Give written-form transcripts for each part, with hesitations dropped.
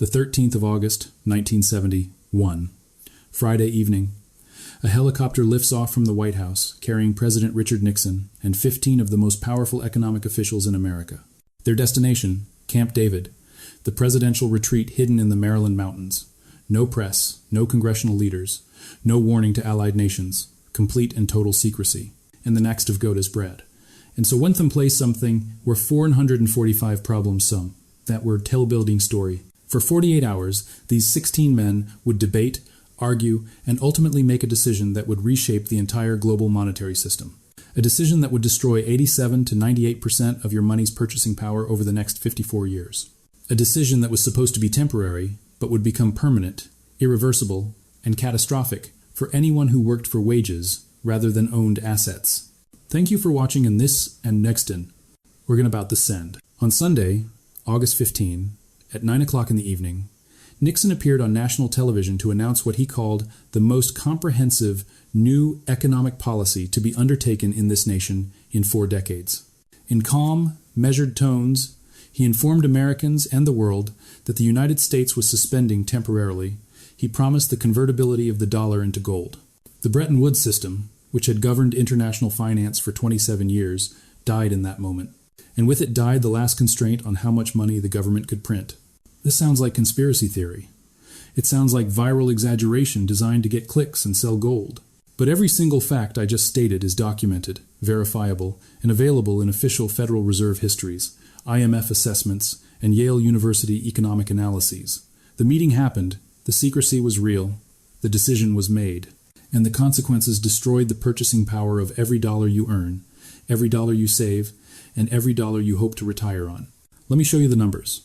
The 13th of August, 1971. Friday evening. A helicopter lifts off from the White House, carrying President Richard Nixon and 15 of the most powerful economic officials in America. Their destination, Camp David, the presidential retreat hidden in the Maryland mountains. No press, no congressional leaders, no warning to allied nations, complete and total secrecy, and the next of goat is bread. And so Wentham plays something where 445 problems sum, that word tale-building story. For 48 hours, these 16 men would debate, argue, and ultimately make a decision that would reshape the entire global monetary system. A decision that would destroy 87 to 98% of your money's purchasing power over the next 54 years. A decision that was supposed to be temporary, but would become permanent, irreversible, and catastrophic for anyone who worked for wages rather than owned assets. Thank you for watching in this and nextin. We're going to about to send. On Sunday, August 15, at 9 o'clock in the evening, Nixon appeared on national television to announce what he called the most comprehensive new economic policy to be undertaken in this nation in 4 decades. In calm, measured tones, he informed Americans and the world that the United States was suspending temporarily. He promised the convertibility of the dollar into gold. The Bretton Woods system, which had governed international finance for 27 years, died in that moment. And with it died the last constraint on how much money the government could print. This sounds like conspiracy theory. It sounds like viral exaggeration designed to get clicks and sell gold. But every single fact I just stated is documented, verifiable, and available in official Federal Reserve histories, IMF assessments, and Yale University economic analyses. The meeting happened, the secrecy was real, the decision was made, and the consequences destroyed the purchasing power of every dollar you earn, every dollar you save, and every dollar you hope to retire on. Let me show you the numbers.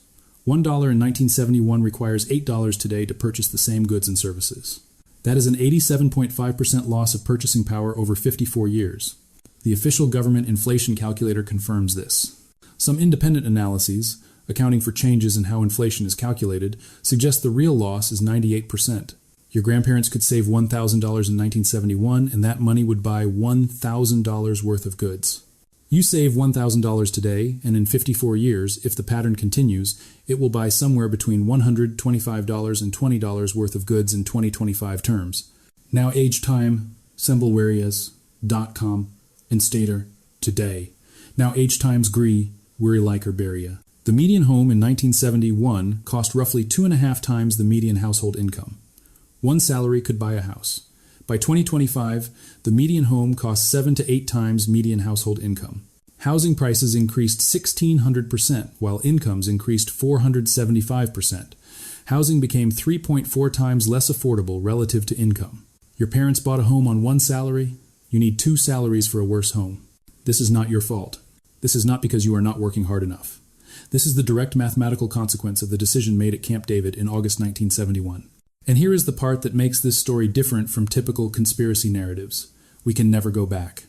$1 in 1971 requires $8 today to purchase the same goods and services. That is an 87.5% loss of purchasing power over 54 years. The official government inflation calculator confirms this. Some independent analyses, accounting for changes in how inflation is calculated, suggest the real loss is 98%. Your grandparents could save $1,000 in 1971, and that money would buy $1,000 worth of goods. You save $1,000 today, and in 54 years, if the pattern continues, it will buy somewhere between $125 and $20 worth of goods in 2025 terms. Now age time, semblewarias.com, and stater, today. Now age times gree, weary liker beria. The median home in 1971 cost roughly 2.5 times the median household income. One salary could buy a house. By 2025, the median home costs 7 to 8 times median household income. Housing prices increased 1,600%, while incomes increased 475%. Housing became 3.4 times less affordable relative to income. Your parents bought a home on 1 salary. You need 2 salaries for a worse home. This is not your fault. This is not because you are not working hard enough. This is the direct mathematical consequence of the decision made at Camp David in August 1971. And here is the part that makes this story different from typical conspiracy narratives. We can never go back.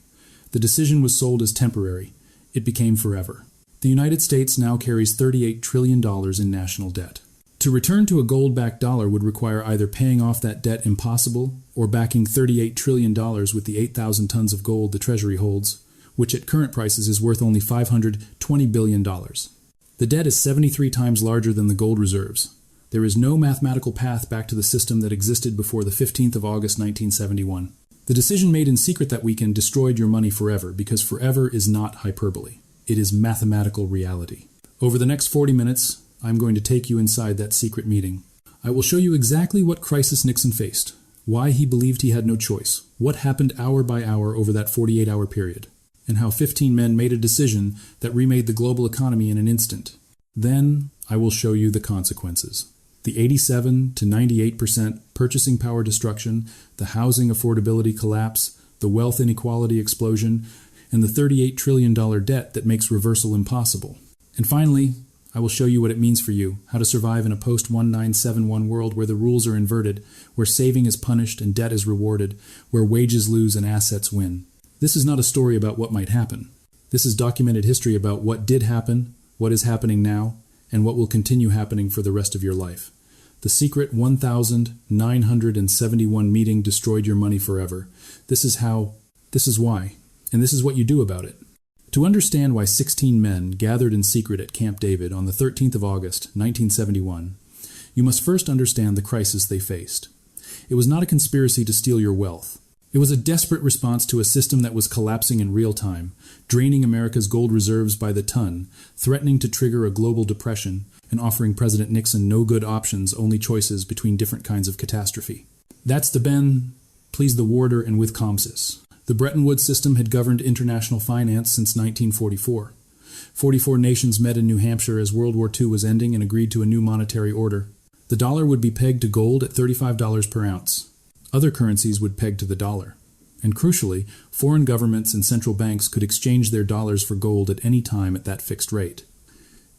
The decision was sold as temporary. It became forever. The United States now carries $38 trillion in national debt. To return to a gold-backed dollar would require either paying off that debt impossible or backing $38 trillion with the 8,000 tons of gold the Treasury holds, which at current prices is worth only $520 billion. The debt is 73 times larger than the gold reserves. There is no mathematical path back to the system that existed before the 15th of August 1971. The decision made in secret that weekend destroyed your money forever, because forever is not hyperbole. It is mathematical reality. Over the next 40 minutes, I'm going to take you inside that secret meeting. I will show you exactly what crisis Nixon faced, why he believed he had no choice, what happened hour by hour over that 48-hour period, and how 15 men made a decision that remade the global economy in an instant. Then, I will show you the consequences. The 87 to 98% purchasing power destruction, the housing affordability collapse, the wealth inequality explosion, and the $38 trillion debt that makes reversal impossible. And finally, I will show you what it means for you, how to survive in a post-1971 world where the rules are inverted, where saving is punished and debt is rewarded, where wages lose and assets win. This is not a story about what might happen. This is documented history about what did happen, what is happening now, and what will continue happening for the rest of your life. The secret 1,971 meeting destroyed your money forever. This is how, this is why, and this is what you do about it. To understand why 16 men gathered in secret at Camp David on the 13th of August, 1971, you must first understand the crisis they faced. It was not a conspiracy to steal your wealth. It was a desperate response to a system that was collapsing in real time, draining America's gold reserves by the ton, threatening to trigger a global depression, and offering President Nixon no good options, only choices between different kinds of catastrophe. That's the Ben, please the warder, and with Comsis. The Bretton Woods system had governed international finance since 1944. 44 nations met in New Hampshire as World War II was ending and agreed to a new monetary order. The dollar would be pegged to gold at $35 per ounce. Other currencies would peg to the dollar. And crucially, foreign governments and central banks could exchange their dollars for gold at any time at that fixed rate.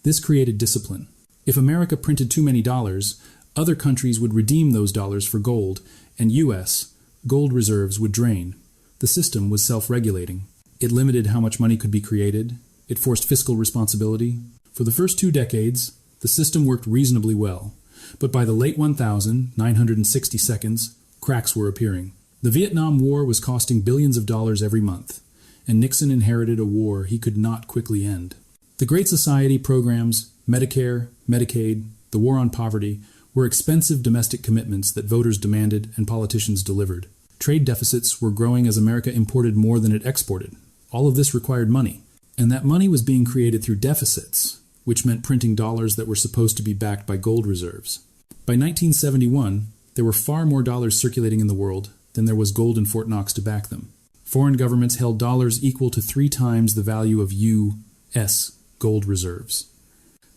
This created discipline. If America printed too many dollars, other countries would redeem those dollars for gold, and U.S. gold reserves would drain. The system was self-regulating. It limited how much money could be created. It forced fiscal responsibility. For the first 2 decades, the system worked reasonably well. But by the late 1960 seconds, cracks were appearing. The Vietnam War was costing billions of dollars every month, and Nixon inherited a war he could not quickly end. The Great Society programs, Medicare, Medicaid, the war on poverty, were expensive domestic commitments that voters demanded and politicians delivered. Trade deficits were growing as America imported more than it exported. All of this required money, and that money was being created through deficits, which meant printing dollars that were supposed to be backed by gold reserves. By 1971, there were far more dollars circulating in the world than there was gold in Fort Knox to back them. Foreign governments held dollars equal to 3 times the value of U.S. gold reserves.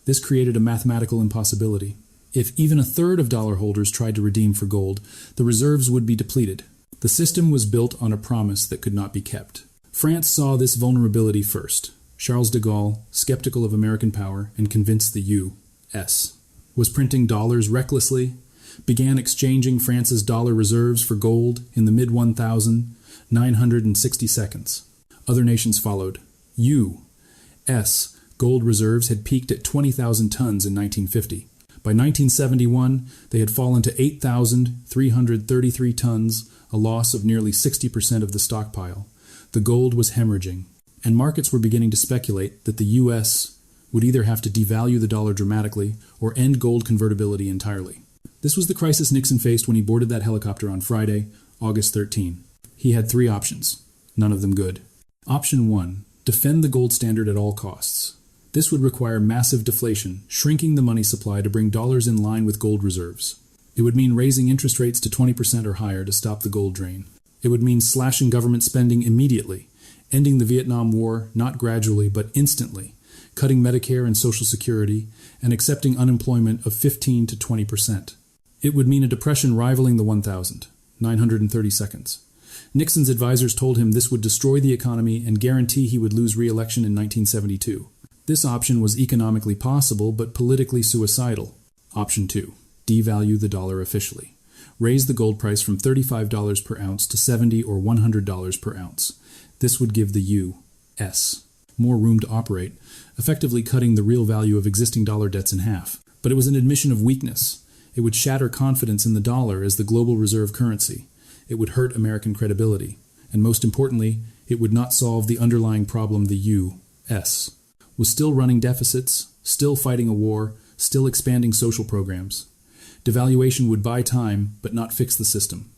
This created a mathematical impossibility. If even a third of dollar holders tried to redeem for gold, the reserves would be depleted. The system was built on a promise that could not be kept. France saw this vulnerability first. Charles de Gaulle, skeptical of American power and convinced the U.S. was printing dollars recklessly, began exchanging France's dollar reserves for gold in the mid-1960 seconds. Other nations followed. U.S. gold reserves had peaked at 20,000 tons in 1950. By 1971, they had fallen to 8,333 tons, a loss of nearly 60% of the stockpile. The gold was hemorrhaging, and markets were beginning to speculate that the U.S. would either have to devalue the dollar dramatically or end gold convertibility entirely. This was the crisis Nixon faced when he boarded that helicopter on Friday, August 13. He had 3 options, none of them good. Option 1, defend the gold standard at all costs. This would require massive deflation, shrinking the money supply to bring dollars in line with gold reserves. It would mean raising interest rates to 20% or higher to stop the gold drain. It would mean slashing government spending immediately, ending the Vietnam War not gradually but instantly, cutting Medicare and Social Security, and accepting unemployment of 15 to 20%. It would mean a depression rivaling the 1,930 seconds. Nixon's advisors told him this would destroy the economy and guarantee he would lose re-election in 1972. This option was economically possible but politically suicidal. Option 2, devalue the dollar officially. Raise the gold price from $35 per ounce to $70 or $100 per ounce. This would give the U.S. more room to operate, effectively cutting the real value of existing dollar debts in half. But it was an admission of weakness. It would shatter confidence in the dollar as the global reserve currency. It would hurt American credibility. And most importantly, it would not solve the underlying problem the U.S. was still running deficits, still fighting a war, still expanding social programs. Devaluation would buy time, but not fix the system.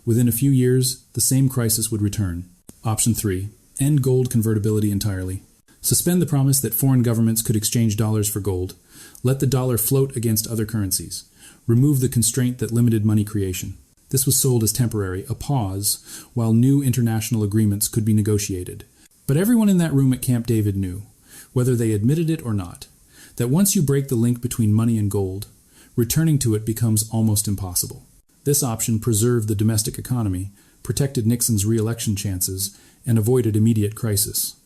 Within a few years, the same crisis would return. Option 3, end gold convertibility entirely. Suspend the promise that foreign governments could exchange dollars for gold. Let the dollar float against other currencies. Remove the constraint that limited money creation. This was sold as temporary, a pause, while new international agreements could be negotiated. But everyone in that room at Camp David knew, whether they admitted it or not, that once you break the link between money and gold, returning to it becomes almost impossible. This option preserved the domestic economy, protected Nixon's re-election chances, and avoided immediate crisis.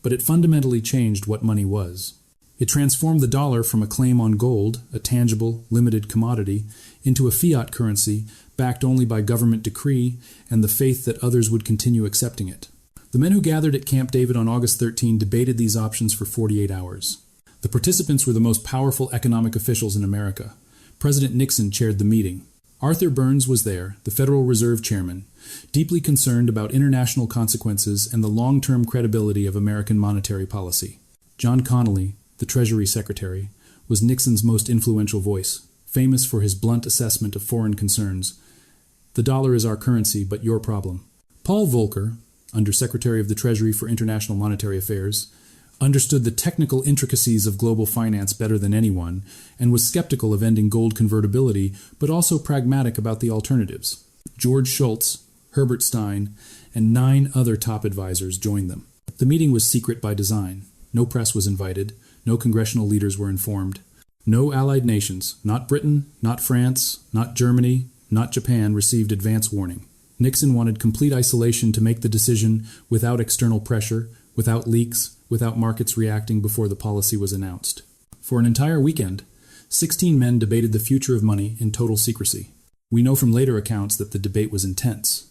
But it fundamentally changed what money was. It transformed the dollar from a claim on gold, a tangible, limited commodity, into a fiat currency backed only by government decree and the faith that others would continue accepting it. The men who gathered at Camp David on August 13 debated these options for 48 hours. The participants were the most powerful economic officials in America. President Nixon chaired the meeting. Arthur Burns was there, the Federal Reserve Chairman, deeply concerned about international consequences and the long-term credibility of American monetary policy. John Connally, the Treasury Secretary, was Nixon's most influential voice. famous for his blunt assessment of foreign concerns. The dollar is our currency, but your problem. Paul Volcker, Under Secretary of the Treasury for International Monetary Affairs, understood the technical intricacies of global finance better than anyone, and was skeptical of ending gold convertibility, but also pragmatic about the alternatives. George Shultz, Herbert Stein, and 9 other top advisors joined them. The meeting was secret by design. No press was invited. No congressional leaders were informed. No allied nations, not Britain, not France, not Germany, not Japan, received advance warning. Nixon wanted complete isolation to make the decision without external pressure, without leaks, without markets reacting before the policy was announced. For an entire weekend, 16 men debated the future of money in total secrecy. We know from later accounts that the debate was intense.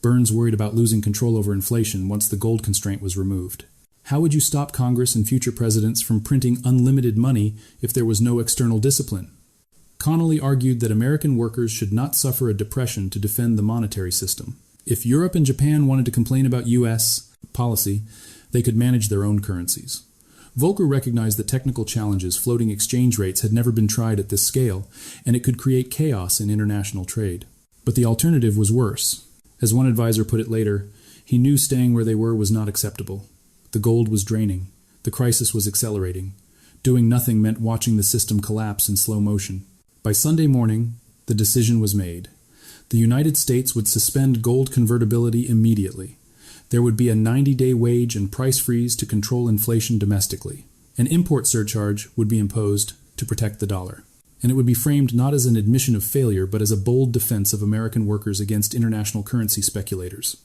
Burns worried about losing control over inflation once the gold constraint was removed. How would you stop Congress and future presidents from printing unlimited money if there was no external discipline? Connolly argued that American workers should not suffer a depression to defend the monetary system. If Europe and Japan wanted to complain about U.S. policy, they could manage their own currencies. Volcker recognized that technical challenges, floating exchange rates, had never been tried at this scale, and it could create chaos in international trade. But the alternative was worse. As one advisor put it later, he knew staying where they were was not acceptable. The gold was draining. The crisis was accelerating. Doing nothing meant watching the system collapse in slow motion. By Sunday morning, the decision was made. The United States would suspend gold convertibility immediately. There would be a 90-day wage and price freeze to control inflation domestically. An import surcharge would be imposed to protect the dollar. And it would be framed not as an admission of failure, but as a bold defense of American workers against international currency speculators.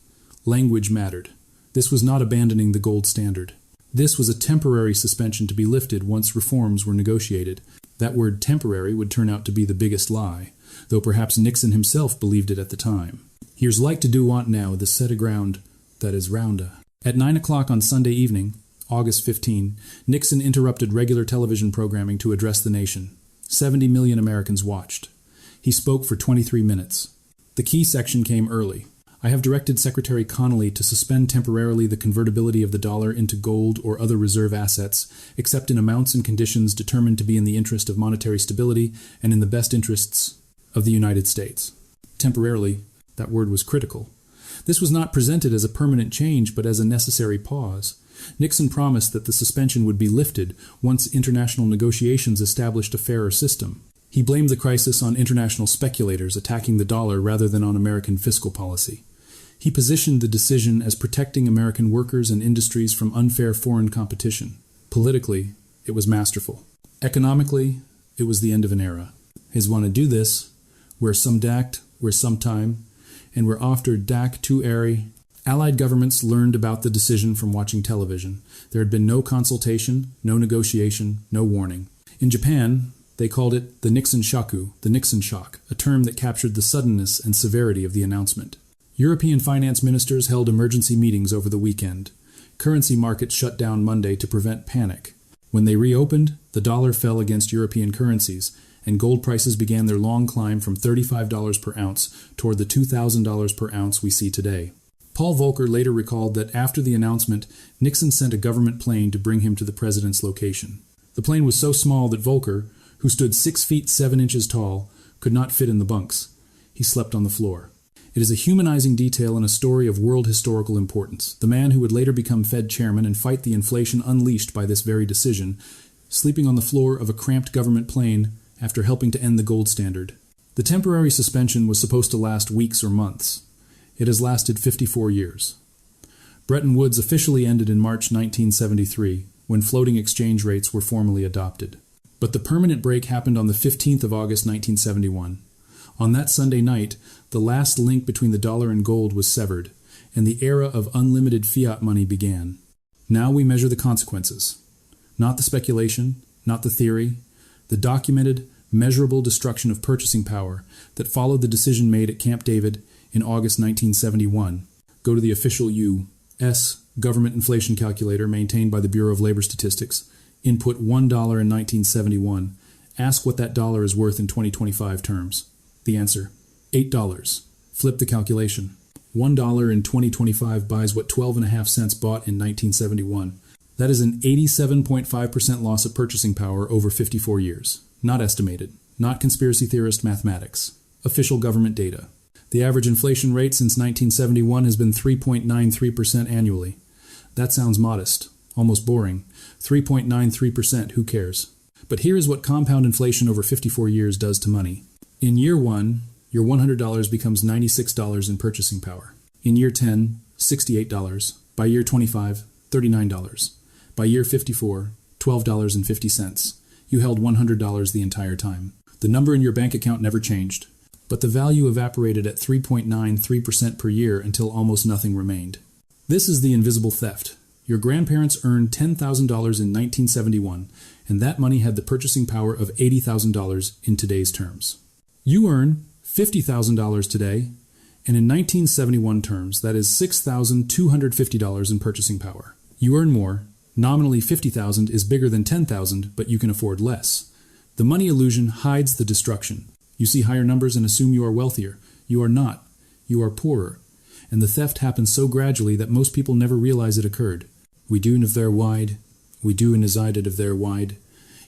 Language mattered. This was not abandoning the gold standard. This was a temporary suspension to be lifted once reforms were negotiated. That word temporary would turn out to be the biggest lie, though perhaps Nixon himself believed it at the time. Here's like to do want now, the set of ground that is rounda. At 9 o'clock on Sunday evening, August 15, Nixon interrupted regular television programming to address the nation. 70 million Americans watched. He spoke for 23 minutes. The key section came early. I have directed Secretary Connolly to suspend temporarily the convertibility of the dollar into gold or other reserve assets, except in amounts and conditions determined to be in the interest of monetary stability and in the best interests of the United States. Temporarily, that word was critical. This was not presented as a permanent change, but as a necessary pause. Nixon promised that the suspension would be lifted once international negotiations established a fairer system. He blamed the crisis on international speculators attacking the dollar rather than on American fiscal policy. He positioned the decision as protecting American workers and industries from unfair foreign competition. Politically, it was masterful. Economically, it was the end of an era. His want to do this, where some dact, where some time, and where after dac too airy. Allied governments learned about the decision from watching television. There had been no consultation, no negotiation, no warning. In Japan, they called it the Nixon shaku, the Nixon shock, a term that captured the suddenness and severity of the announcement. European finance ministers held emergency meetings over the weekend. Currency markets shut down Monday to prevent panic. When they reopened, the dollar fell against European currencies, and gold prices began their long climb from $35 per ounce toward the $2,000 per ounce we see today. Paul Volcker later recalled that after the announcement, Nixon sent a government plane to bring him to the president's location. The plane was so small that Volcker, who stood 6 feet 7 inches tall, could not fit in the bunks. He slept on the floor. It is a humanizing detail in a story of world historical importance. The man who would later become Fed chairman and fight the inflation unleashed by this very decision, sleeping on the floor of a cramped government plane after helping to end the gold standard. The temporary suspension was supposed to last weeks or months. It has lasted 54 years. Bretton Woods officially ended in March 1973, when floating exchange rates were formally adopted. But the permanent break happened on the 15th of August 1971. On that Sunday night, the last link between the dollar and gold was severed, and the era of unlimited fiat money began. Now we measure the consequences. Not the speculation, not the theory, the documented, measurable destruction of purchasing power that followed the decision made at Camp David in August 1971. Go to the official U.S. government inflation calculator maintained by the Bureau of Labor Statistics. Input $1 in 1971. Ask what that dollar is worth in 2025 terms. The answer, $8. Flip the calculation. $1 in 2025 buys what 12.5 cents bought in 1971. That is an 87.5% loss of purchasing power over 54 years. Not estimated, not conspiracy theorist mathematics. Official government data. The average inflation rate since 1971 has been 3.93% annually. That sounds modest, almost boring. 3.93%, who cares? But here is what compound inflation over 54 years does to money. In year 1, your $100 becomes $96 in purchasing power. In year 10, $68. By year 25, $39. By year 54, $12.50. You held $100 the entire time. The number in your bank account never changed, but the value evaporated at 3.93% per year until almost nothing remained. This is the invisible theft. Your grandparents earned $10,000 in 1971, and that money had the purchasing power of $80,000 in today's terms. You earn $50,000 today, and in 1971 terms, that is $6,250 in purchasing power. You earn more. Nominally $50,000 is bigger than $10,000, but you can afford less. The money illusion hides the destruction. You see higher numbers and assume you are wealthier. You are not. You are poorer. And the theft happens so gradually that most people never realize it occurred. We doen of their wide, we do in decided of their wide.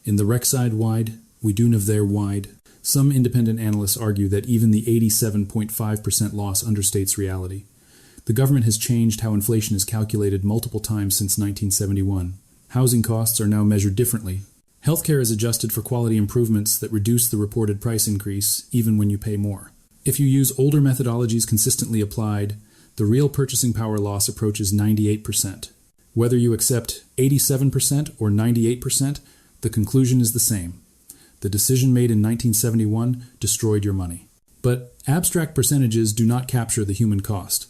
In the Rexide wide, we doen of their wide. Some independent analysts argue that even the 87.5% loss understates reality. The government has changed how inflation is calculated multiple times since 1971. Housing costs are now measured differently. Healthcare is adjusted for quality improvements that reduce the reported price increase even when you pay more. If you use older methodologies consistently applied, the real purchasing power loss approaches 98%. Whether you accept 87% or 98%, the conclusion is the same. The decision made in 1971 destroyed your money. But abstract percentages do not capture the human cost.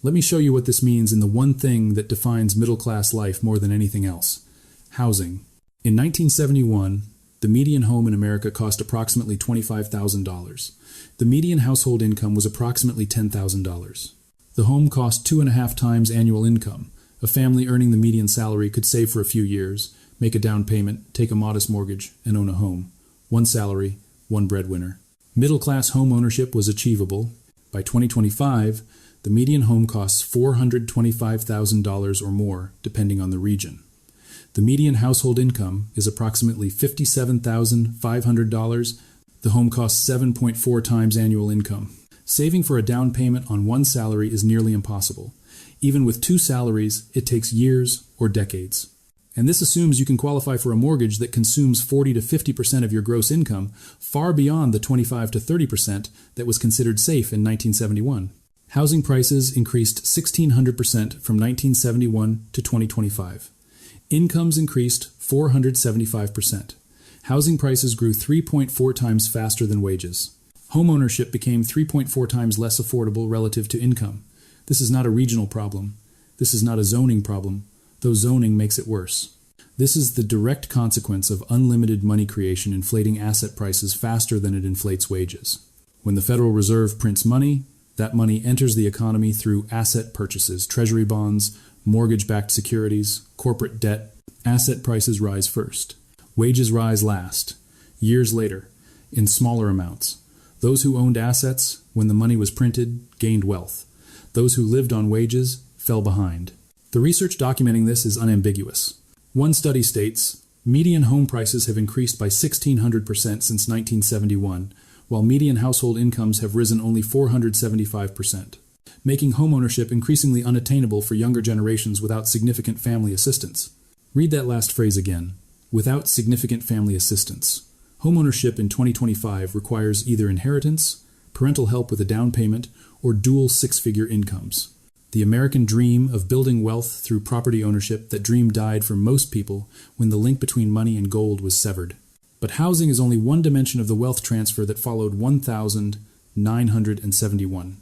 Let me show you what this means in the one thing that defines middle-class life more than anything else: housing. In 1971, the median home in America cost approximately $25,000. The median household income was approximately $10,000. The home cost 2.5 times annual income. A family earning the median salary could save for a few years, make a down payment, take a modest mortgage, and own a home. One salary, one breadwinner. Middle-class home ownership was achievable. By 2025, the median home costs $425,000 or more, depending on the region. The median household income is approximately $57,500. The home costs 7.4 times annual income. Saving for a down payment on one salary is nearly impossible. Even with 2 salaries, it takes years or decades. And this assumes you can qualify for a mortgage that consumes 40 to 50% of your gross income, far beyond the 25 to 30% that was considered safe in 1971. Housing prices increased 1,600% from 1971 to 2025. Incomes increased 475%. Housing prices grew 3.4 times faster than wages. Homeownership became 3.4 times less affordable relative to income. This is not a regional problem. This is not a zoning problem, though zoning makes it worse. This is the direct consequence of unlimited money creation inflating asset prices faster than it inflates wages. When the Federal Reserve prints money, that money enters the economy through asset purchases, treasury bonds, mortgage-backed securities, corporate debt. Asset prices rise first. Wages rise last, years later, in smaller amounts. Those who owned assets when the money was printed gained wealth. Those who lived on wages fell behind. The research documenting this is unambiguous. One study states, median home prices have increased by 1,600% since 1971, while median household incomes have risen only 475%, making homeownership increasingly unattainable for younger generations without significant family assistance. Read that last phrase again. Without significant family assistance. Homeownership in 2025 requires either inheritance, parental help with a down payment, or dual 6-figure incomes. The American dream of building wealth through property ownership, that dream died for most people when the link between money and gold was severed. But housing is only one dimension of the wealth transfer that followed 1971.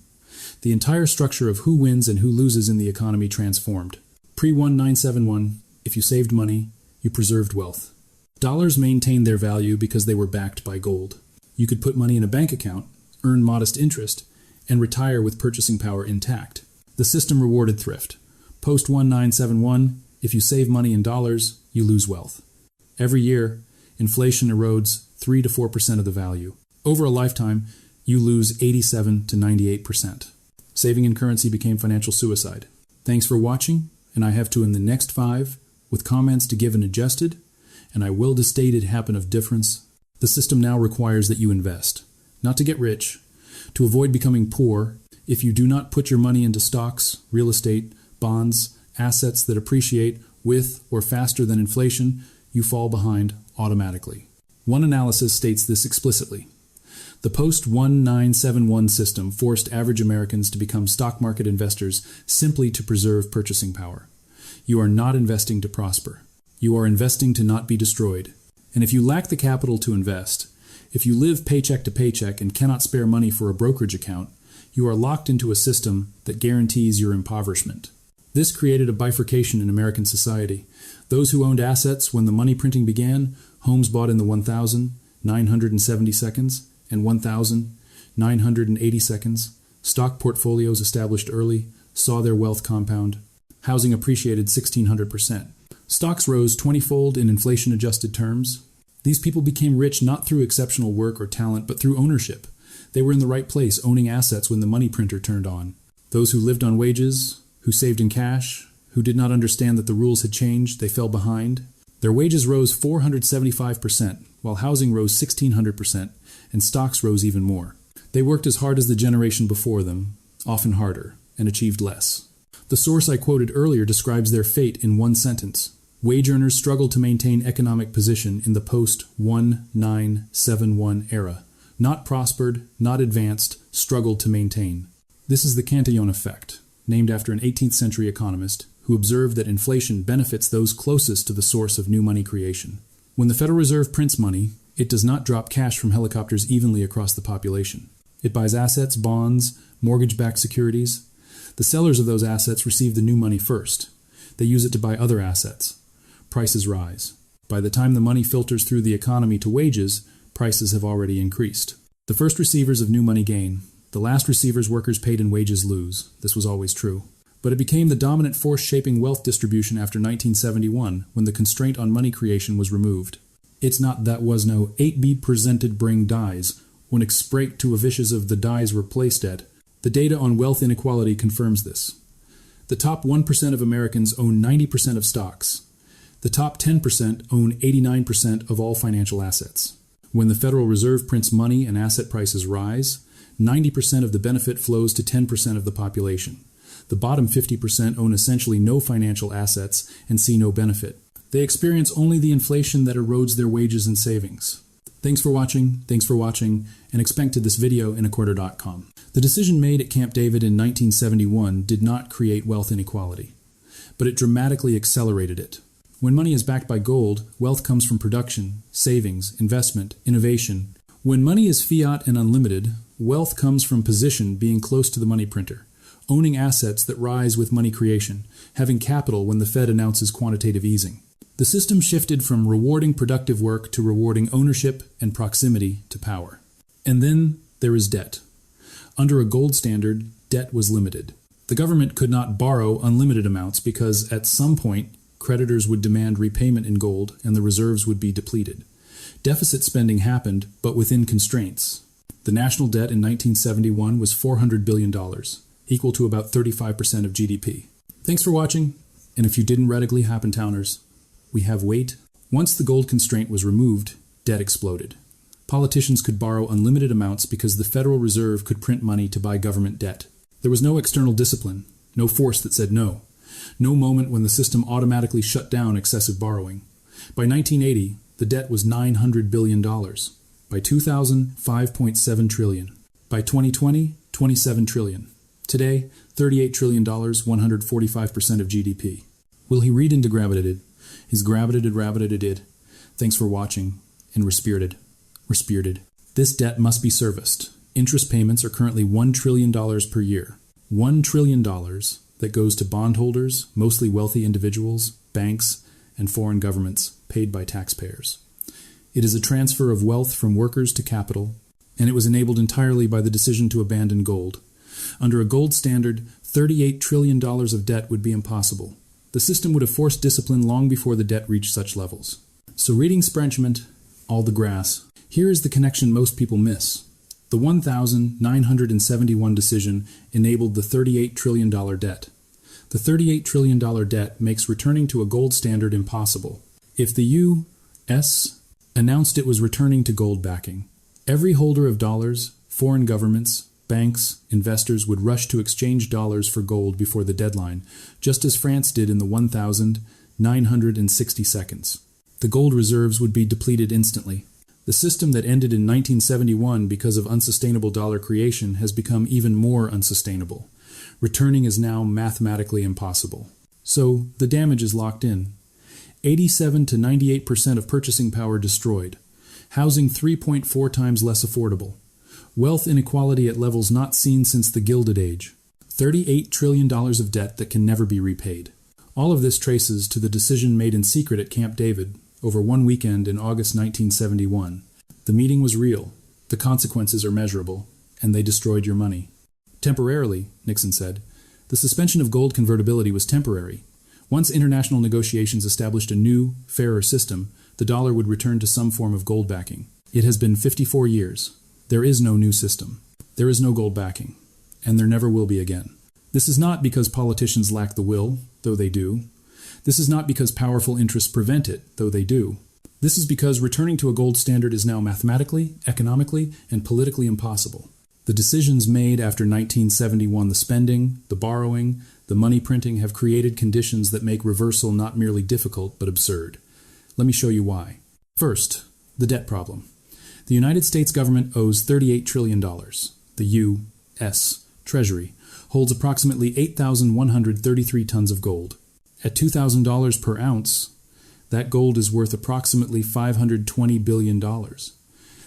The entire structure of who wins and who loses in the economy transformed. Pre-1971, if you saved money, you preserved wealth. Dollars maintained their value because they were backed by gold. You could put money in a bank account, earn modest interest, and retire with purchasing power intact. The system rewarded thrift. Post-1971, if you save money in dollars, you lose wealth. Every year, inflation erodes 3 to 4% of the value. Over a lifetime, you lose 87 to 98%. Saving in currency became financial suicide. Thanks for watching, and I have to in the next 5, with comments to give and adjusted, and I will to state it happen of difference. The system now requires that you invest, not to get rich, to avoid becoming poor. If you do not put your money into stocks, real estate, bonds, assets that appreciate with or faster than inflation, you fall behind automatically. One analysis states this explicitly. The post-1971 system forced average Americans to become stock market investors simply to preserve purchasing power. You are not investing to prosper. You are investing to not be destroyed. And if you lack the capital to invest, if you live paycheck to paycheck and cannot spare money for a brokerage account, you are locked into a system that guarantees your impoverishment. This created a bifurcation in American society. Those who owned assets when the money printing began, homes bought in the 1,970 seconds, and 1,980 seconds, stock portfolios established early, saw their wealth compound. Housing appreciated 1,600%. Stocks rose 20-fold in inflation-adjusted terms. These people became rich not through exceptional work or talent, but through ownership. They were in the right place, owning assets when the money printer turned on. Those who lived on wages, who saved in cash, who did not understand that the rules had changed, they fell behind. Their wages rose 475%, while housing rose 1,600%, and stocks rose even more. They worked as hard as the generation before them, often harder, and achieved less. The source I quoted earlier describes their fate in one sentence. Wage earners struggled to maintain economic position in the post-1971 era. Not prospered, not advanced, struggled to maintain. This is the Cantillon effect, named after an 18th century economist who observed that inflation benefits those closest to the source of new money creation. When the Federal Reserve prints money, it does not drop cash from helicopters evenly across the population. It buys assets, bonds, mortgage-backed securities. The sellers of those assets receive the new money first. They use it to buy other assets. Prices rise. By the time the money filters through the economy to wages, prices have already increased. The first receivers of new money gain. The last receivers workers paid in wages lose. This was always true. But it became the dominant force shaping wealth distribution after 1971, when the constraint on money creation was removed. It's not that was no 8B presented bring dies, when exprate to avishes of the dies were placed at. The data on wealth inequality confirms this. The top 1% of Americans own 90% of stocks. The top 10% own 89% of all financial assets. When the Federal Reserve prints money and asset prices rise, 90% of the benefit flows to 10% of the population. The bottom 50% own essentially no financial assets and see no benefit. They experience only the inflation that erodes their wages and savings. Thanks for watching, and expect this video in acorder.com. The decision made at Camp David in 1971 did not create wealth inequality, but it dramatically accelerated it. When money is backed by gold, wealth comes from production, savings, investment, innovation. When money is fiat and unlimited, wealth comes from position, being close to the money printer, owning assets that rise with money creation, having capital when the Fed announces quantitative easing. The system shifted from rewarding productive work to rewarding ownership and proximity to power. And then there is debt. Under a gold standard, debt was limited. The government could not borrow unlimited amounts because at some point, creditors would demand repayment in gold and the reserves would be depleted. Deficit spending happened, but within constraints. The national debt in 1971 was $400 billion, equal to about 35% of GDP. Thanks for watching, and if you didn't radically happen, towners, we have weight. Once the gold constraint was removed, debt exploded. Politicians could borrow unlimited amounts because the Federal Reserve could print money to buy government debt. There was no external discipline, no force that said no. No moment when the system automatically shut down excessive borrowing. By 1980, the debt was $900 billion. By 2000, $5.7 trillion. By 2020, $27 trillion. Today, $38 trillion, 145% of GDP. Will he read into gravitated? He's gravitated. Thanks for watching, and respirited. This debt must be serviced. Interest payments are currently $1 trillion per year. $1 trillion that goes to bondholders, mostly wealthy individuals, banks, and foreign governments, paid by taxpayers. It is a transfer of wealth from workers to capital, and it was enabled entirely by the decision to abandon gold. Under a gold standard, $38 trillion of debt would be impossible. The system would have forced discipline long before the debt reached such levels. So reading Sprenchment, all the grass, here is the connection most people miss. The 1,971 decision enabled the $38 trillion debt. The $38 trillion debt makes returning to a gold standard impossible. If the U.S. announced it was returning to gold backing. Every holder of dollars, foreign governments, banks, investors would rush to exchange dollars for gold before the deadline, just as France did in the 1,960 seconds. The gold reserves would be depleted instantly. The system that ended in 1971 because of unsustainable dollar creation has become even more unsustainable. Returning is now mathematically impossible. So, the damage is locked in. 87 to 98% of purchasing power destroyed. Housing 3.4 times less affordable. Wealth inequality at levels not seen since the Gilded Age. $38 trillion of debt that can never be repaid. All of this traces to the decision made in secret at Camp David over one weekend in August 1971. The meeting was real, the consequences are measurable, and they destroyed your money. Temporarily, Nixon said, the suspension of gold convertibility was temporary. Once international negotiations established a new, fairer system, the dollar would return to some form of gold backing. It has been 54 years. There is no new system. There is no gold backing. And there never will be again. This is not because politicians lack the will, though they do. This is not because powerful interests prevent it, though they do. This is because returning to a gold standard is now mathematically, economically, and politically impossible. The decisions made after 1971, the spending, the borrowing, the money printing have created conditions that make reversal not merely difficult, but absurd. Let me show you why. First, the debt problem. The United States government owes $38 trillion. The U.S. Treasury holds approximately 8,133 tons of gold. At $2,000 per ounce, that gold is worth approximately $520 billion.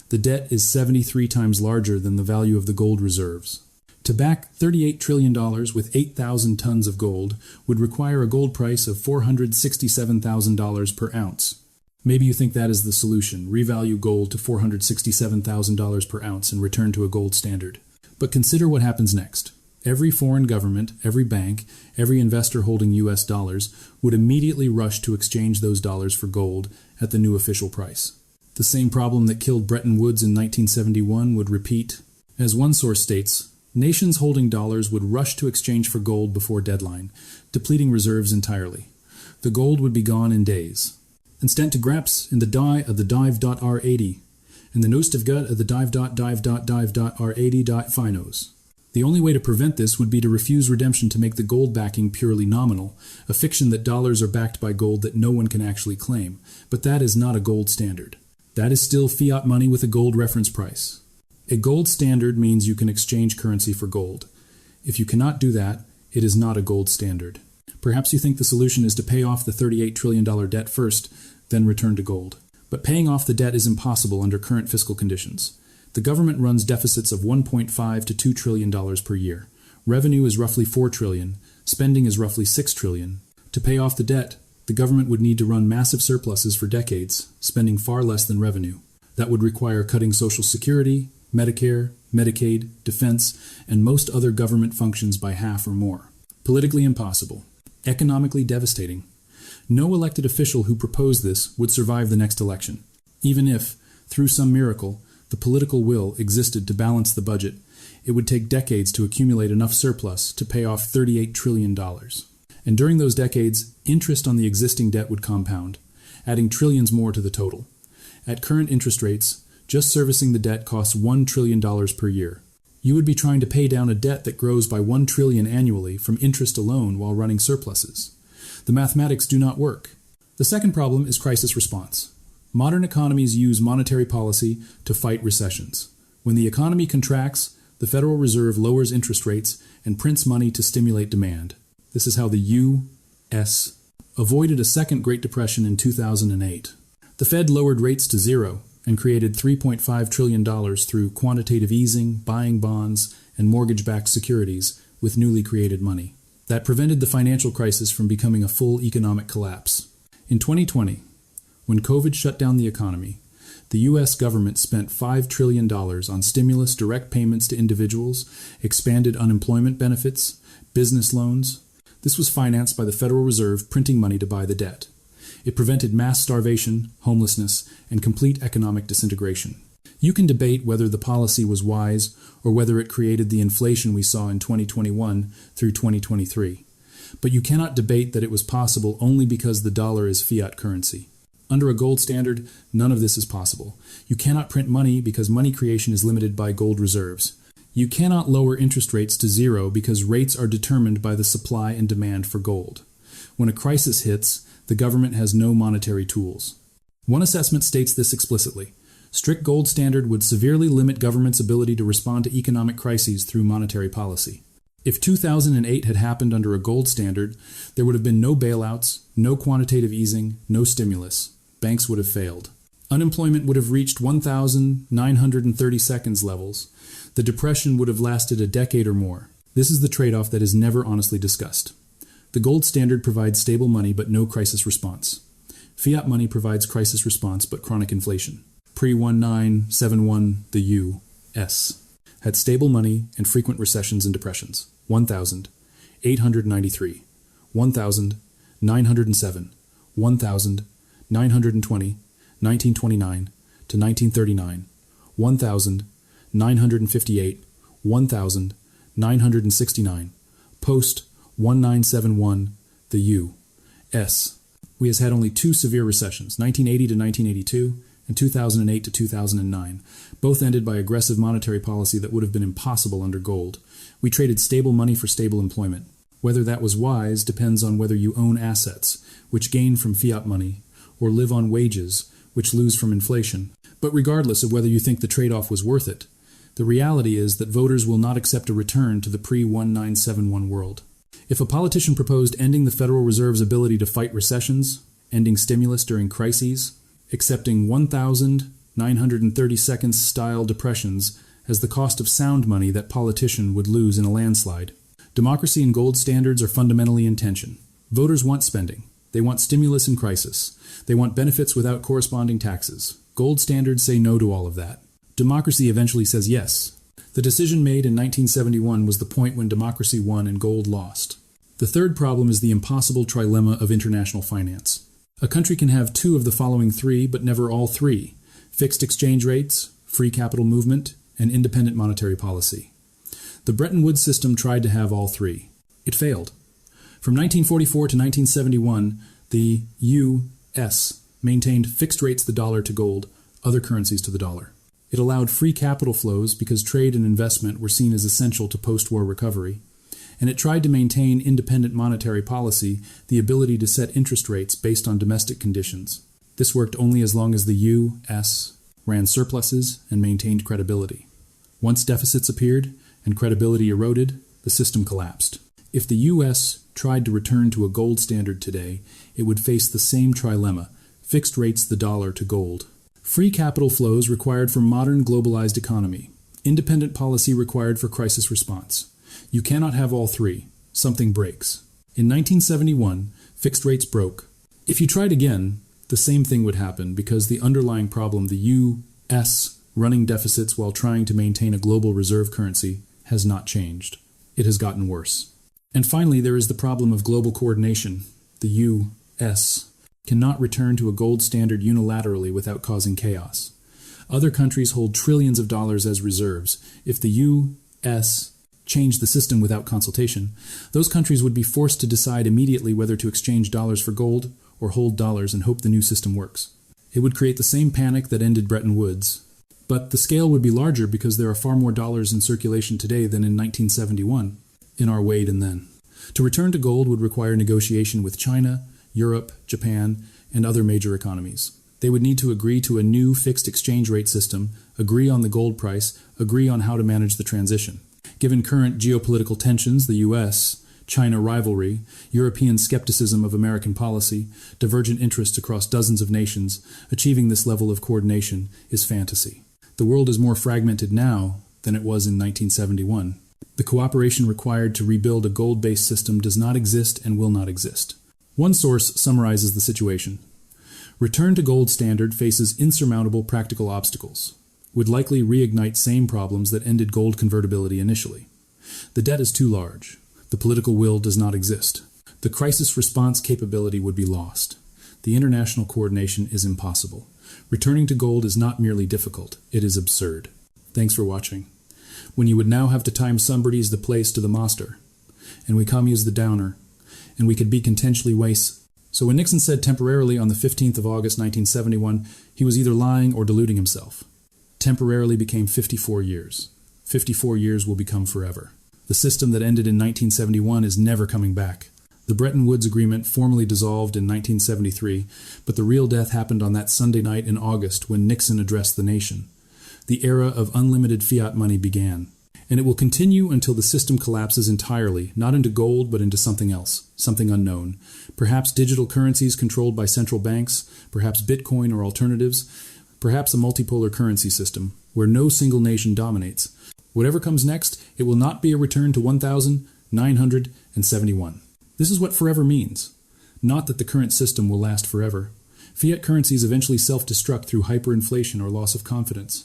The debt is 73 times larger than the value of the gold reserves. To back $38 trillion with 8,000 tons of gold would require a gold price of $467,000 per ounce. Maybe you think that is the solution, revalue gold to $467,000 per ounce and return to a gold standard. But consider what happens next. Every foreign government, every bank, every investor holding U.S. dollars would immediately rush to exchange those dollars for gold at the new official price. The same problem that killed Bretton Woods in 1971 would repeat. As one source states, nations holding dollars would rush to exchange for gold before deadline, depleting reserves entirely. The gold would be gone in days. And stand to graps in the die of the dive.r80, and the nostivgut of the dive.dive.dive.r80.finos. The only way to prevent this would be to refuse redemption to make the gold backing purely nominal, a fiction that dollars are backed by gold that no one can actually claim. But that is not a gold standard. That is still fiat money with a gold reference price. A gold standard means you can exchange currency for gold. If you cannot do that, it is not a gold standard. Perhaps you think the solution is to pay off the $38 trillion debt first, then return to gold. But paying off the debt is impossible under current fiscal conditions. The government runs deficits of $1.5 to $2 trillion per year. Revenue is roughly $4 trillion. Spending is roughly $6 trillion. To pay off the debt, the government would need to run massive surpluses for decades, spending far less than revenue. That would require cutting Social Security, Medicare, Medicaid, defense, and most other government functions by half or more. Politically impossible. Economically devastating. No elected official who proposed this would survive the next election. Even if, through some miracle, the political will existed to balance the budget, it would take decades to accumulate enough surplus to pay off $38 trillion. And during those decades, interest on the existing debt would compound, adding trillions more to the total. At current interest rates, just servicing the debt costs $1 trillion per year. You would be trying to pay down a debt that grows by $1 trillion annually from interest alone while running surpluses. The mathematics do not work. The second problem is crisis response. Modern economies use monetary policy to fight recessions. When the economy contracts, the Federal Reserve lowers interest rates and prints money to stimulate demand. This is how the U.S. avoided a second Great Depression in 2008. The Fed lowered rates to zero and created $3.5 trillion through quantitative easing, buying bonds, and mortgage-backed securities with newly created money. That prevented the financial crisis from becoming a full economic collapse. In 2020, when COVID shut down the economy, the U.S. government spent $5 trillion on stimulus, direct payments to individuals, expanded unemployment benefits, business loans. This was financed by the Federal Reserve printing money to buy the debt. It prevented mass starvation, homelessness, and complete economic disintegration. You can debate whether the policy was wise or whether it created the inflation we saw in 2021 through 2023. But you cannot debate that it was possible only because the dollar is fiat currency. Under a gold standard, none of this is possible. You cannot print money because money creation is limited by gold reserves. You cannot lower interest rates to zero because rates are determined by the supply and demand for gold. When a crisis hits, the government has no monetary tools. One assessment states this explicitly. Strict gold standard would severely limit government's ability to respond to economic crises through monetary policy. If 2008 had happened under a gold standard, there would have been no bailouts, no quantitative easing, no stimulus. Banks would have failed. Unemployment would have reached 1,930 seconds levels. The depression would have lasted a decade or more. This is the trade-off that is never honestly discussed. The gold standard provides stable money but no crisis response. Fiat money provides crisis response but chronic inflation. Pre-1971, the U.S. had stable money and frequent recessions and depressions. 1,893, 1,907, 1,920, 1929 to 1939, 1,958, 1,969, post-1971, the U.S. We has had only two severe recessions, 1980 to 1982 and 2008 to 2009, both ended by aggressive monetary policy that would have been impossible under gold. We traded stable money for stable employment. Whether that was wise depends on whether you own assets, which gain from fiat money, or live on wages, which lose from inflation. But regardless of whether you think the trade-off was worth it, the reality is that voters will not accept a return to the pre-1971 world. If a politician proposed ending the Federal Reserve's ability to fight recessions, ending stimulus during crises, accepting 1,930 seconds style depressions as the cost of sound money, that politician would lose in a landslide. Democracy and gold standards are fundamentally in tension. Voters want spending. They want stimulus in crisis. They want benefits without corresponding taxes. Gold standards say no to all of that. Democracy eventually says yes. The decision made in 1971 was the point when democracy won and gold lost. The third problem is the impossible trilemma of international finance. A country can have two of the following three, but never all three: fixed exchange rates, free capital movement, and independent monetary policy. The Bretton Woods system tried to have all three. It failed. From 1944 to 1971, the U.S. maintained fixed rates the dollar to gold, other currencies to the dollar. It allowed free capital flows because trade and investment were seen as essential to post-war recovery. And it tried to maintain independent monetary policy, the ability to set interest rates based on domestic conditions. This worked only as long as the U.S. ran surpluses and maintained credibility. Once deficits appeared and credibility eroded, the system collapsed. If the U.S. tried to return to a gold standard today, it would face the same trilemma: fixed rates the dollar to gold. Free capital flows required for modern globalized economy. Independent policy required for crisis response. You cannot have all three. Something breaks. In 1971, fixed rates broke. If you tried again, the same thing would happen because the underlying problem, the U.S. running deficits while trying to maintain a global reserve currency, has not changed. It has gotten worse. And finally, there is the problem of global coordination. The U.S. cannot return to a gold standard unilaterally without causing chaos. Other countries hold trillions of dollars as reserves. If the U.S. changed the system without consultation, those countries would be forced to decide immediately whether to exchange dollars for gold or hold dollars and hope the new system works. It would create the same panic that ended Bretton Woods. But the scale would be larger because there are far more dollars in circulation today than in 1971, in our Wade and then. To return to gold would require negotiation with China, Europe, Japan, and other major economies. They would need to agree to a new fixed exchange rate system, agree on the gold price, agree on how to manage the transition. Given current geopolitical tensions, the U.S.-China rivalry, European skepticism of American policy, divergent interests across dozens of nations, achieving this level of coordination is fantasy. The world is more fragmented now than it was in 1971. The cooperation required to rebuild a gold-based system does not exist and will not exist. One source summarizes the situation. Return to gold standard faces insurmountable practical obstacles, would likely reignite same problems that ended gold convertibility initially. The debt is too large. The political will does not exist. The crisis response capability would be lost. The international coordination is impossible. Returning to gold is not merely difficult, it is absurd. Thanks for watching. When you would now have to time somebody's the place to the master, and we come use the downer, and we could be contentiously waste So when Nixon said temporarily on the 15th of August 1971, he was either lying or deluding himself. Temporarily became 54 years. 54 years will become forever. The system that ended in 1971 is never coming back. The Bretton Woods Agreement formally dissolved in 1973, but the real death happened on that Sunday night in August when Nixon addressed the nation. The era of unlimited fiat money began. And it will continue until the system collapses entirely, not into gold, but into something else, something unknown. Perhaps digital currencies controlled by central banks, perhaps Bitcoin or alternatives, perhaps a multipolar currency system, where no single nation dominates. Whatever comes next, it will not be a return to 1971. This is what forever means. Not that the current system will last forever. Fiat currencies eventually self-destruct through hyperinflation or loss of confidence.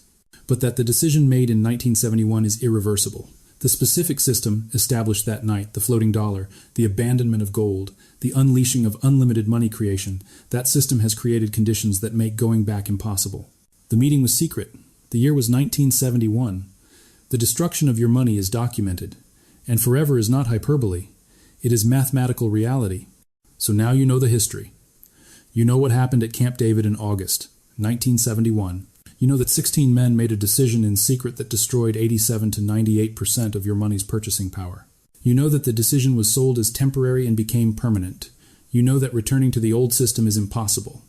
But that the decision made in 1971 is irreversible. The specific system established that night, the floating dollar, the abandonment of gold, the unleashing of unlimited money creation, that system has created conditions that make going back impossible. The meeting was secret. The year was 1971. The destruction of your money is documented. And forever is not hyperbole. It is mathematical reality. So now you know the history. You know what happened at Camp David in August 1971. You know that 16 men made a decision in secret that destroyed 87 to 98% of your money's purchasing power. You know that the decision was sold as temporary and became permanent. You know that returning to the old system is impossible.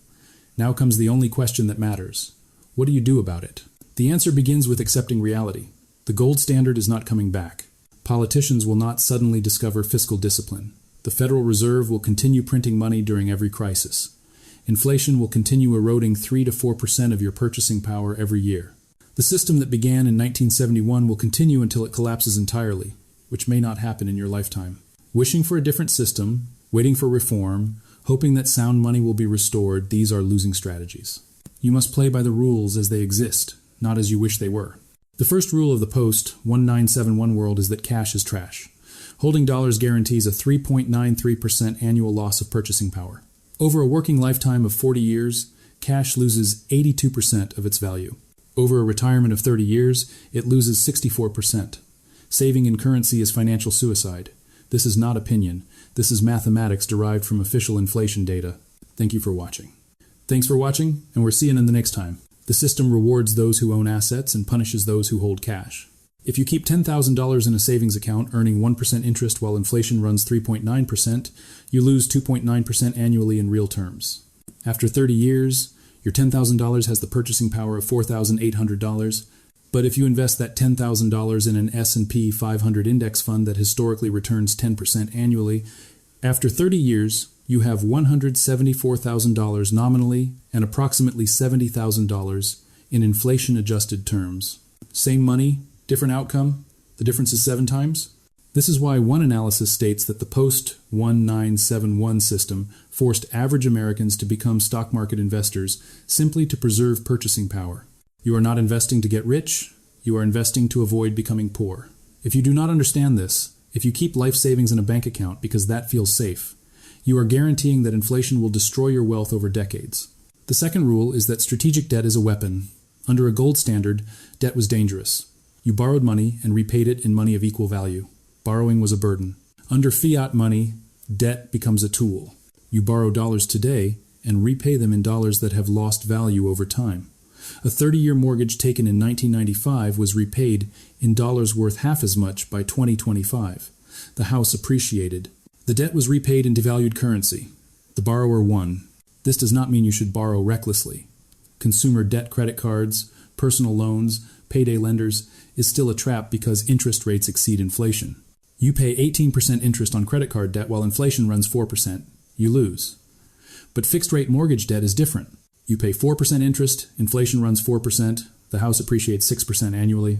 Now comes the only question that matters. What do you do about it? The answer begins with accepting reality. The gold standard is not coming back. Politicians will not suddenly discover fiscal discipline. The Federal Reserve will continue printing money during every crisis. Inflation will continue eroding 3 to 4% of your purchasing power every year. The system that began in 1971 will continue until it collapses entirely, which may not happen in your lifetime. Wishing for a different system, waiting for reform, hoping that sound money will be restored, these are losing strategies. You must play by the rules as they exist, not as you wish they were. The first rule of the post-1971 world is that cash is trash. Holding dollars guarantees a 3.93% annual loss of purchasing power. Over a working lifetime of 40 years, cash loses 82% of its value. Over a retirement of 30 years, it loses 64%. Saving in currency is financial suicide. This is not opinion. This is mathematics derived from official inflation data. Thank you for watching. Thanks for watching, and we're seeing you in the next time. The system rewards those who own assets and punishes those who hold cash. If you keep $10,000 in a savings account earning 1% interest while inflation runs 3.9%, you lose 2.9% annually in real terms. After 30 years, your $10,000 has the purchasing power of $4,800, but if you invest that $10,000 in an S&P 500 index fund that historically returns 10% annually, after 30 years, you have $174,000 nominally and approximately $70,000 in inflation-adjusted terms. Same money, different outcome, the difference is 7 times? This is why one analysis states that the post-1971 system forced average Americans to become stock market investors simply to preserve purchasing power. You are not investing to get rich, you are investing to avoid becoming poor. If you do not understand this, if you keep life savings in a bank account because that feels safe, you are guaranteeing that inflation will destroy your wealth over decades. The second rule is that strategic debt is a weapon. Under a gold standard, debt was dangerous. You borrowed money and repaid it in money of equal value. Borrowing was a burden. Under fiat money, debt becomes a tool. You borrow dollars today and repay them in dollars that have lost value over time. A 30-year mortgage taken in 1995 was repaid in dollars worth half as much by 2025. The house appreciated. The debt was repaid in devalued currency. The borrower won. This does not mean you should borrow recklessly. Consumer debt credit cards, personal loans, payday lenders is still a trap because interest rates exceed inflation. You pay 18% interest on credit card debt while inflation runs 4%. You lose. But fixed-rate mortgage debt is different. You pay 4% interest, inflation runs 4%, the house appreciates 6% annually.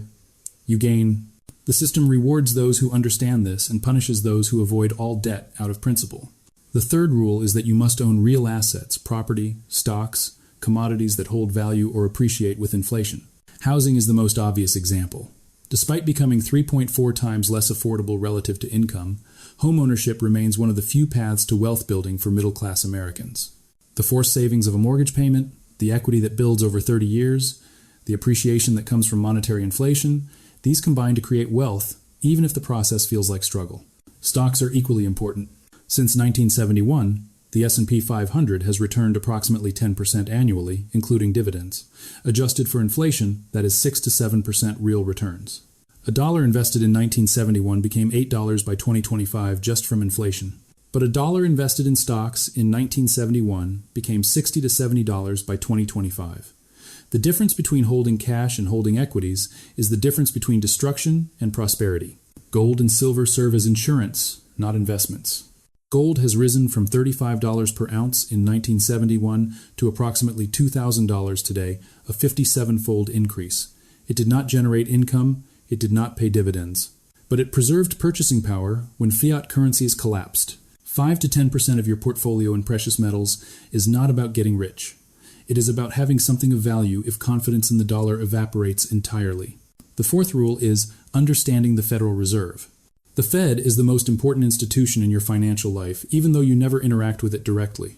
You gain. The system rewards those who understand this and punishes those who avoid all debt out of principle. The third rule is that you must own real assets, property, stocks, commodities that hold value or appreciate with inflation. Housing is the most obvious example. Despite becoming 3.4 times less affordable relative to income, homeownership remains one of the few paths to wealth building for middle-class Americans. The forced savings of a mortgage payment, the equity that builds over 30 years, the appreciation that comes from monetary inflation, these combine to create wealth, even if the process feels like struggle. Stocks are equally important. Since 1971, The S&P 500 has returned approximately 10% annually, including dividends. Adjusted for inflation, that is 6 to 7% real returns. A dollar invested in 1971 became $8 by 2025 just from inflation. But a dollar invested in stocks in 1971 became $60 to $70 by 2025. The difference between holding cash and holding equities is the difference between destruction and prosperity. Gold and silver serve as insurance, not investments. Gold has risen from $35 per ounce in 1971 to approximately $2,000 today, a 57-fold increase. It did not generate income, it did not pay dividends. But it preserved purchasing power when fiat currencies collapsed. 5 to 10% of your portfolio in precious metals is not about getting rich. It is about having something of value if confidence in the dollar evaporates entirely. The fourth rule is understanding the Federal Reserve. The Fed is the most important institution in your financial life, even though you never interact with it directly.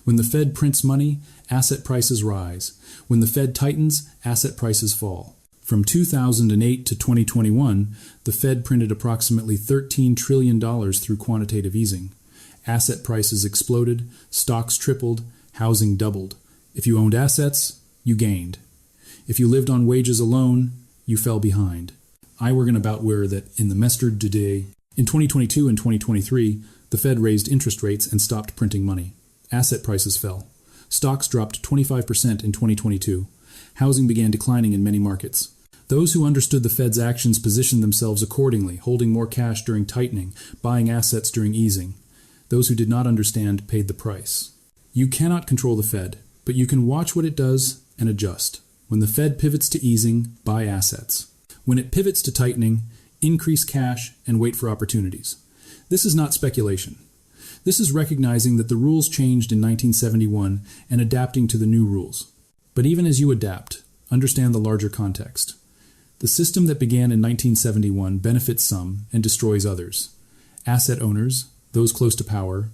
When the Fed prints money, asset prices rise. When the Fed tightens, asset prices fall. From 2008 to 2021, the Fed printed approximately $13 trillion through quantitative easing. Asset prices exploded, stocks tripled, housing doubled. If you owned assets, you gained. If you lived on wages alone, you fell behind. I work about where that in the Mester today. In 2022 and 2023, the Fed raised interest rates and stopped printing money. Asset prices fell. Stocks dropped 25% in 2022. Housing began declining in many markets. Those who understood the Fed's actions positioned themselves accordingly, holding more cash during tightening, buying assets during easing. Those who did not understand paid the price. You cannot control the Fed, but you can watch what it does and adjust. When the Fed pivots to easing, buy assets. When it pivots to tightening, increase cash and wait for opportunities. This is not speculation. This is recognizing that the rules changed in 1971 and adapting to the new rules. But even as you adapt, understand the larger context. The system that began in 1971 benefits some and destroys others. Asset owners, those close to power,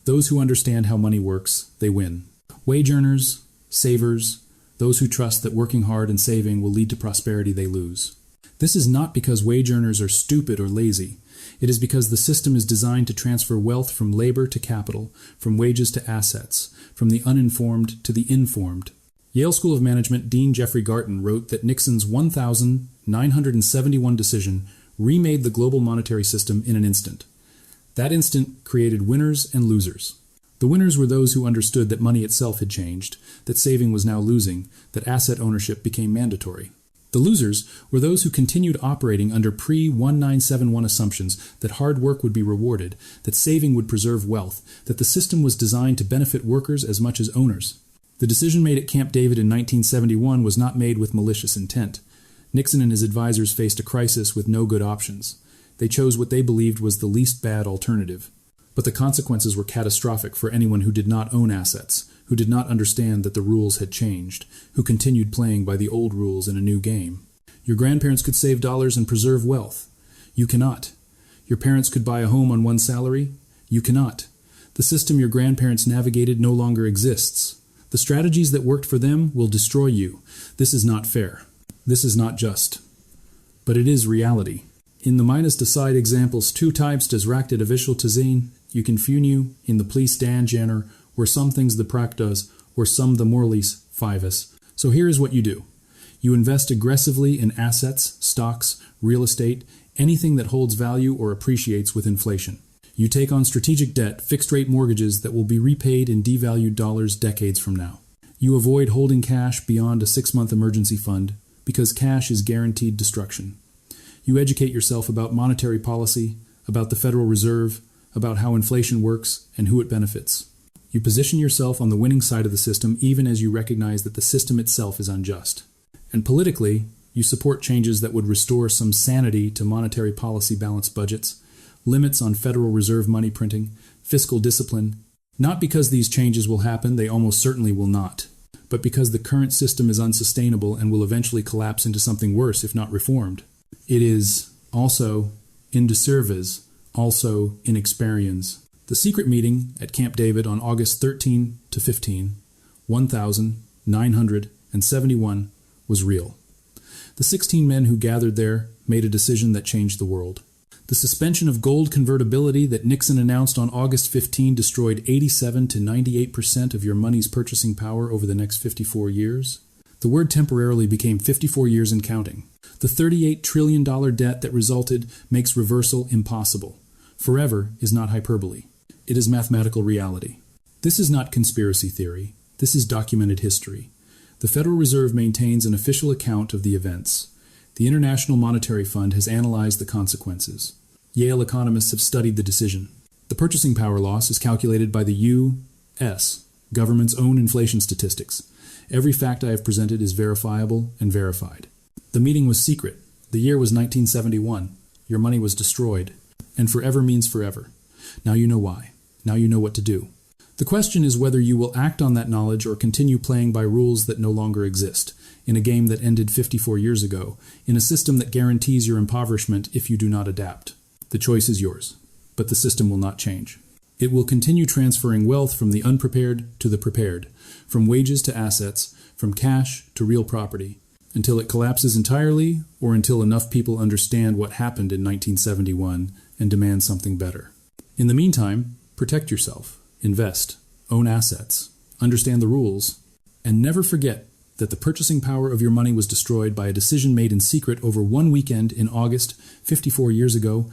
those who understand how money works, they win. Wage earners, savers, those who trust that working hard and saving will lead to prosperity, they lose. This is not because wage earners are stupid or lazy. It is because the system is designed to transfer wealth from labor to capital, from wages to assets, from the uninformed to the informed. Yale School of Management Dean Jeffrey Garten wrote that Nixon's 1,971 decision remade the global monetary system in an instant. That instant created winners and losers. The winners were those who understood that money itself had changed, that saving was now losing, that asset ownership became mandatory. The losers were those who continued operating under pre-1971 assumptions that hard work would be rewarded, that saving would preserve wealth, that the system was designed to benefit workers as much as owners. The decision made at Camp David in 1971 was not made with malicious intent. Nixon and his advisors faced a crisis with no good options. They chose what they believed was the least bad alternative. But the consequences were catastrophic for anyone who did not own assets, who did not understand that the rules had changed, who continued playing by the old rules in a new game. Your grandparents could save dollars and preserve wealth. You cannot. Your parents could buy a home on one salary. You cannot. The system your grandparents navigated no longer exists. The strategies that worked for them will destroy you. This is not fair. This is not just. But it is reality. In the minus decide examples 2 types does raktet official te zijn, you can funu in the police dan janner, where some things the prac does, or some the morlies 5s. So here is what you do. You invest aggressively in assets, stocks, real estate, anything that holds value or appreciates with inflation. You take on strategic debt, fixed-rate mortgages that will be repaid in devalued dollars decades from now. You avoid holding cash beyond a 6-month emergency fund because cash is guaranteed destruction. You educate yourself about monetary policy, about the Federal Reserve, about how inflation works and who it benefits. You position yourself on the winning side of the system even as you recognize that the system itself is unjust. And politically, you support changes that would restore some sanity to monetary policy balanced budgets, limits on Federal Reserve money printing, fiscal discipline, not because these changes will happen, they almost certainly will not, but because the current system is unsustainable and will eventually collapse into something worse if not reformed. It is also in disservice, also inexperience. The secret meeting at Camp David on August 13 to 15, 1971, was real. The 16 men who gathered there made a decision that changed the world. The suspension of gold convertibility that Nixon announced on August 15 destroyed 87 to 98% of your money's purchasing power over the next 54 years. The word temporarily became 54 years and counting. The $38 trillion debt that resulted makes reversal impossible. Forever is not hyperbole. It is mathematical reality. This is not conspiracy theory. This is documented history. The Federal Reserve maintains an official account of the events. The International Monetary Fund has analyzed the consequences. Yale economists have studied the decision. The purchasing power loss is calculated by the U.S. government's own inflation statistics. Every fact I have presented is verifiable and verified. The meeting was secret. The year was 1971. Your money was destroyed. And forever means forever. Now you know why. Now you know what to do. The question is whether you will act on that knowledge or continue playing by rules that no longer exist, in a game that ended 54 years ago, in a system that guarantees your impoverishment if you do not adapt. The choice is yours, but the system will not change. It will continue transferring wealth from the unprepared to the prepared, from wages to assets, from cash to real property, until it collapses entirely or until enough people understand what happened in 1971 and demand something better. In the meantime, protect yourself, invest, own assets, understand the rules, and never forget that the purchasing power of your money was destroyed by a decision made in secret over one weekend in August 54 years ago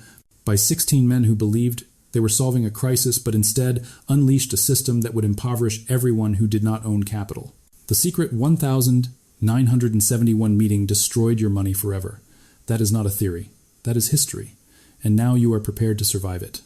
by 16 men who believed they were solving a crisis but instead unleashed a system that would impoverish everyone who did not own capital. The secret 1971 meeting destroyed your money forever. That is not a theory. That is history. And now you are prepared to survive it.